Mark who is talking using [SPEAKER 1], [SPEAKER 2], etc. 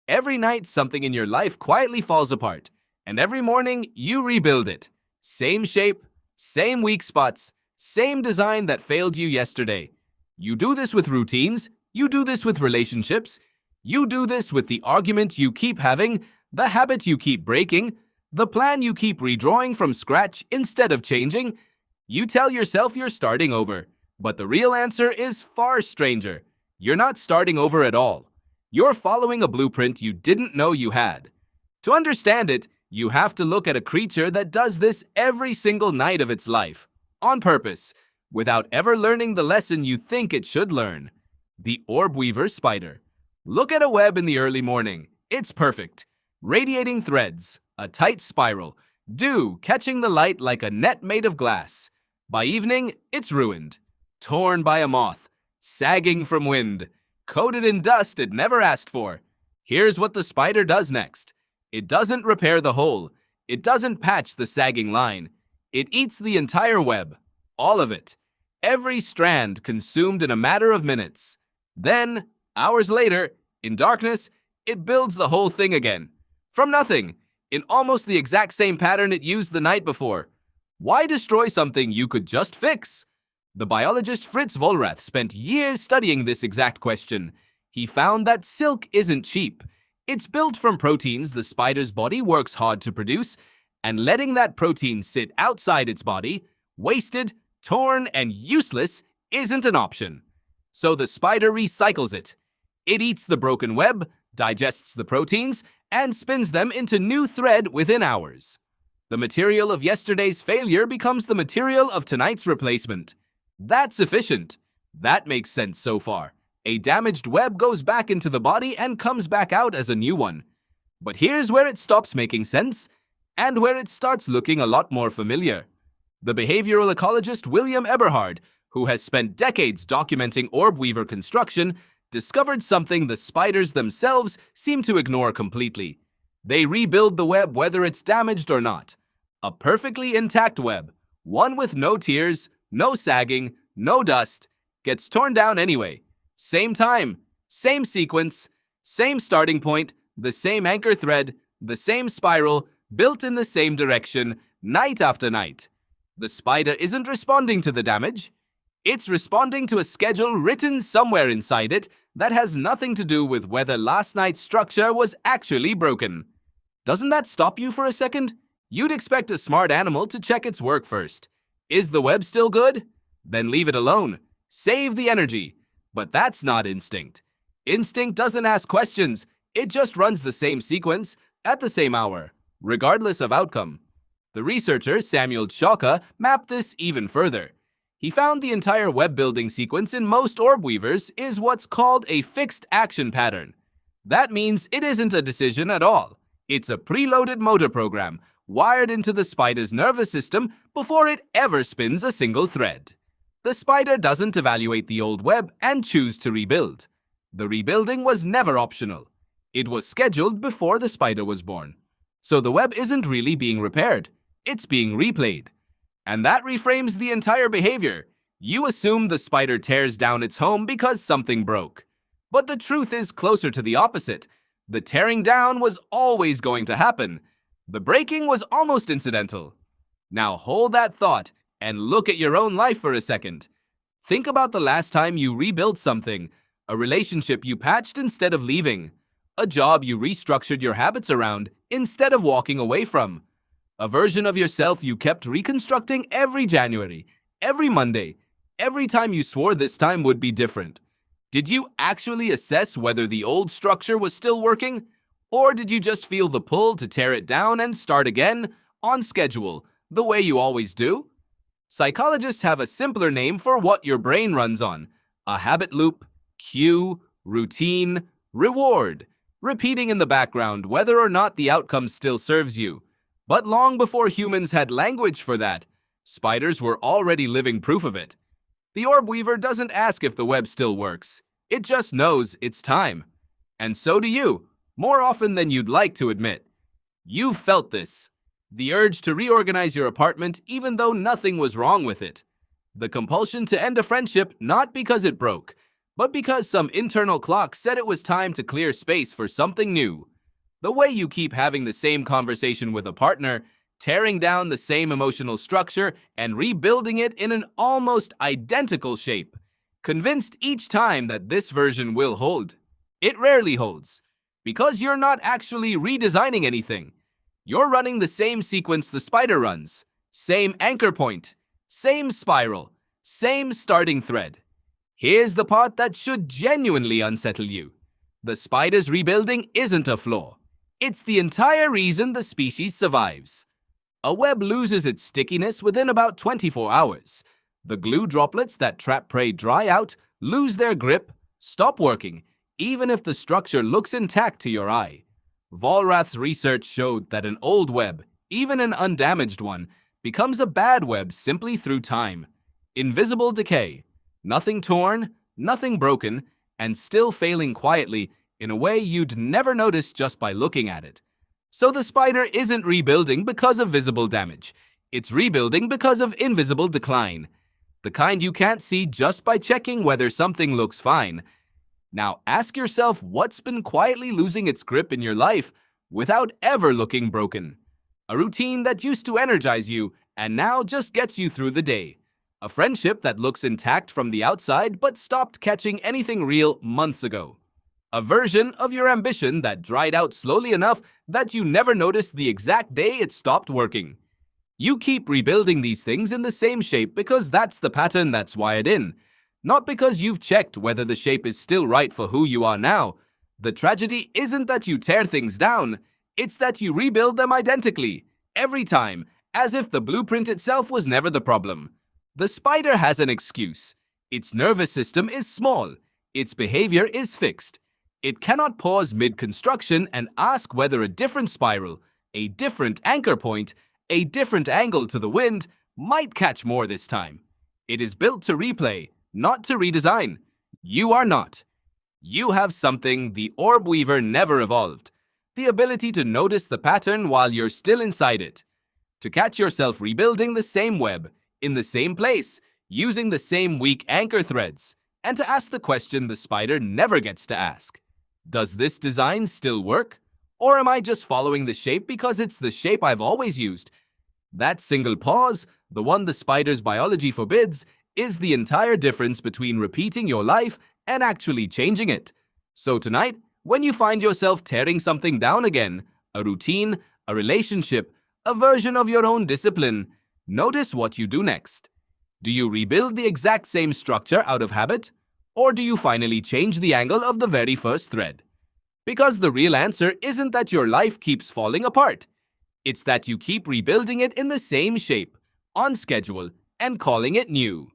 [SPEAKER 1] Every night, something in your life quietly falls apart, and every morning, you rebuild it. Same shape, same weak spots, same design that failed you yesterday. You do this with routines, you do this with relationships, you do this with the argument you keep having, the habit you keep breaking, the plan you keep redrawing from scratch instead of changing. You tell yourself you're starting over, but the real answer is far stranger. You're not starting over at all. You're following a blueprint you didn't know you had. To understand it, you have to look at a creature that does this every single night of its life, on purpose, without ever learning the lesson you think it should learn. The orb-weaver spider. Look at a web in the early morning. It's perfect. Radiating threads, a tight spiral, dew catching the light like a net made of glass. By evening, it's ruined. Torn by a moth, sagging from wind, coated in dust it never asked for. Here's what the spider does next. It doesn't repair the hole. It doesn't patch the sagging line. It eats the entire web. All of it. Every strand consumed in a matter of minutes. Then, hours later, in darkness, it builds the whole thing again. From nothing, in almost the exact same pattern it used the night before. Why destroy something you could just fix? The biologist Fritz Vollrath spent years studying this exact question. He found that silk isn't cheap. It's built from proteins the spider's body works hard to produce, and letting that protein sit outside its body, wasted, torn, and useless, isn't an option. So the spider recycles it. It eats the broken web, digests the proteins, and spins them into new thread within hours. The material of yesterday's failure becomes the material of tonight's replacement. That's efficient. That makes sense so far. A damaged web goes back into the body and comes back out as a new one. But here's where it stops making sense, and where it starts looking a lot more familiar. The behavioral ecologist William Eberhard, who has spent decades documenting orb-weaver construction, discovered something the spiders themselves seem to ignore completely. They rebuild the web whether it's damaged or not. A perfectly intact web, one with no tears, no sagging, no dust, gets torn down anyway. Same time, same sequence, same starting point, the same anchor thread, the same spiral, built in the same direction, night after night. The spider isn't responding to the damage. It's responding to a schedule written somewhere inside it that has nothing to do with whether last night's structure was actually broken. Doesn't that stop you for a second? You'd expect a smart animal to check its work first. Is the web still good? Then leave it alone. Save the energy. But that's not instinct. Instinct doesn't ask questions. It just runs the same sequence at the same hour, regardless of outcome. The researcher Samuel Zschokke mapped this even further. He found the entire web building sequence in most orb weavers is what's called a fixed action pattern. That means it isn't a decision at all. It's a preloaded motor program wired into the spider's nervous system before it ever spins a single thread. The spider doesn't evaluate the old web and choose to rebuild. The rebuilding was never optional. It was scheduled before the spider was born. So the web isn't really being repaired. It's being replayed. And that reframes the entire behavior. You assume the spider tears down its home because something broke. But the truth is closer to the opposite. The tearing down was always going to happen. The breaking was almost incidental. Now hold that thought and look at your own life for a second. Think about the last time you rebuilt something, a relationship you patched instead of leaving, a job you restructured your habits around instead of walking away from, a version of yourself you kept reconstructing every January, every Monday, every time you swore this time would be different. Did you actually assess whether the old structure was still working? Or did you just feel the pull to tear it down and start again, on schedule, the way you always do? Psychologists have a simpler name for what your brain runs on: a habit loop, cue, routine, reward, repeating in the background whether or not the outcome still serves you. But long before humans had language for that, spiders were already living proof of it. The orb weaver doesn't ask if the web still works. It just knows it's time. And so do you, more often than you'd like to admit. You've felt this. The urge to reorganize your apartment even though nothing was wrong with it. The compulsion to end a friendship not because it broke, but because some internal clock said it was time to clear space for something new. The way you keep having the same conversation with a partner, tearing down the same emotional structure and rebuilding it in an almost identical shape, convinced each time that this version will hold. It rarely holds, because you're not actually redesigning anything. You're running the same sequence the spider runs, same anchor point, same spiral, same starting thread. Here's the part that should genuinely unsettle you. The spider's rebuilding isn't a flaw. It's the entire reason the species survives. A web loses its stickiness within about 24 hours. The glue droplets that trap prey dry out, lose their grip, stop working, even if the structure looks intact to your eye. Vollrath's research showed that an old web, even an undamaged one, becomes a bad web simply through time. Invisible decay. Nothing torn, nothing broken, and still failing quietly in a way you'd never notice just by looking at it. So the spider isn't rebuilding because of visible damage. It's rebuilding because of invisible decline. The kind you can't see just by checking whether something looks fine. Now ask yourself what's been quietly losing its grip in your life without ever looking broken. A routine that used to energize you and now just gets you through the day. A friendship that looks intact from the outside but stopped catching anything real months ago. A version of your ambition that dried out slowly enough that you never noticed the exact day it stopped working. You keep rebuilding these things in the same shape because that's the pattern that's wired in, not because you've checked whether the shape is still right for who you are now. The tragedy isn't that you tear things down, it's that you rebuild them identically, every time, as if the blueprint itself was never the problem. The spider has an excuse. Its nervous system is small. Its behavior is fixed. It cannot pause mid-construction and ask whether a different spiral, a different anchor point, a different angle to the wind might catch more this time. It is built to replay, not to redesign. You are not. You have something the orb-weaver never evolved. The ability to notice the pattern while you're still inside it. To catch yourself rebuilding the same web, in the same place, using the same weak anchor threads, and to ask the question the spider never gets to ask. Does this design still work? Or am I just following the shape because it's the shape I've always used? That single pause, the one the spider's biology forbids, is the entire difference between repeating your life and actually changing it. So tonight, when you find yourself tearing something down again, a routine, a relationship, a version of your own discipline, notice what you do next. Do you rebuild the exact same structure out of habit? Or do you finally change the angle of the very first thread? Because the real answer isn't that your life keeps falling apart. It's that you keep rebuilding it in the same shape, on schedule, and calling it new.